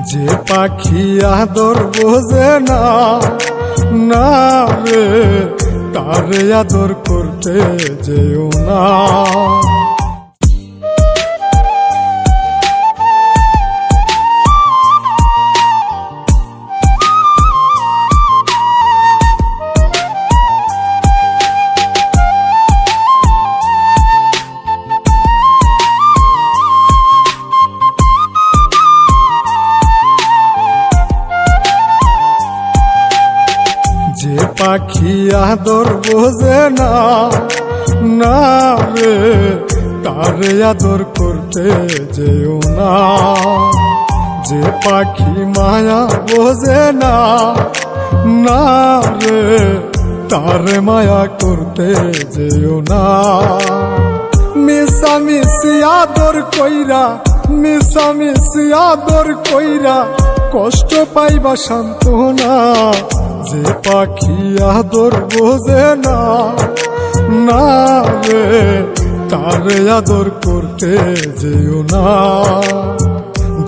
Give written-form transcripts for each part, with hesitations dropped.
যে পাখি আদর বোঝে না না রে, তারে আদর করতে যেও না। যে পাখি আদর বোঝে না না রে, তারে আদর করতে যেও না। যে পাখি মায়া বোঝে না না রে, তারে মায়া করতে যেও না। মিশামিশি আদর কইরা, মিশামিশি আদর কইরা কষ্ট পাইবা সান্ত্বনা। যে পাখি আদর বোঝে না না রে, তারে আদর করতে যেও না।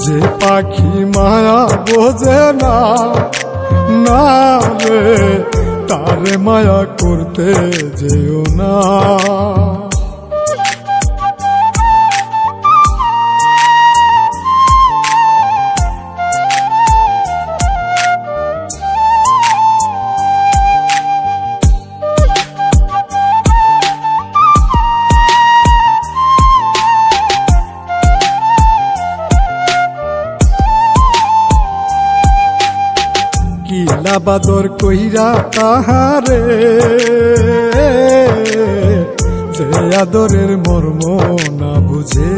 যে পাখি মায়া বোঝে না না রে, তারে মায়া করতে যেও না। কিলা বাদর কইরা তাহারে, যে আদরের মর্ম না বুঝে।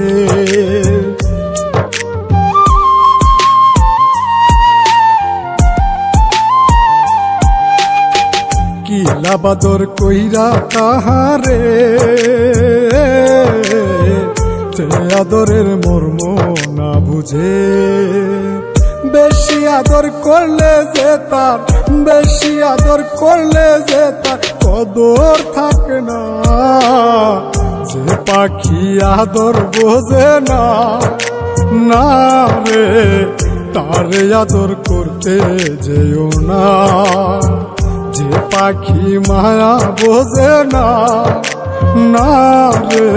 কিলা বাদর কইরা তাহারে, যে আদরের মর্ম না বুঝে। বেশি আদর করলে যে তার, বেশি আদর করলে যে তার কদর থাকে না। যে পাখি আদর বোঝে না না রে, তারে আদর করতে যেও না। যে পাখি মায়া বোঝে না না রে,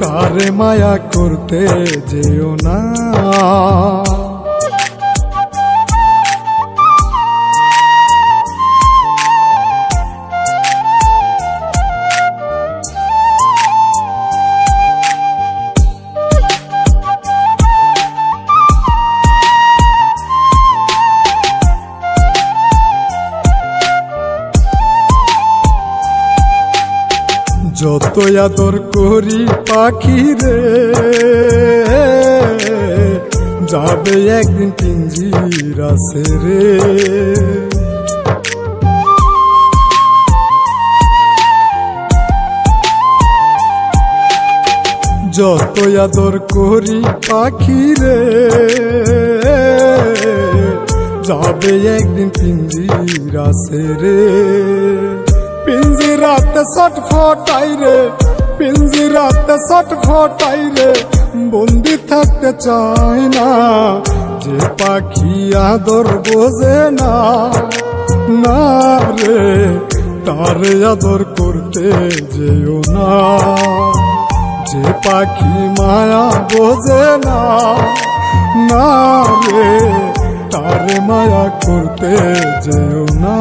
তারে মায়া করতে যেও না। যত আদর করি পাখি রে, যাবে একদিন পিঞ্জিরা ছেড়ে। যত আদর করি পাখি রে, যাবে একদিন পিঞ্জিরা ছেড়ে। পিঞ্জিরাতে ছটফটাই রে, পিঞ্জিরাতে ছটফটাই রে, বন্দি থাকতে চায় না। যে পাখি আদর বোঝে না না রে, তারে আদর করতে যেও না। যে পাখি মায়া বোঝে না না রে, তারে মায়া করতে যেও না।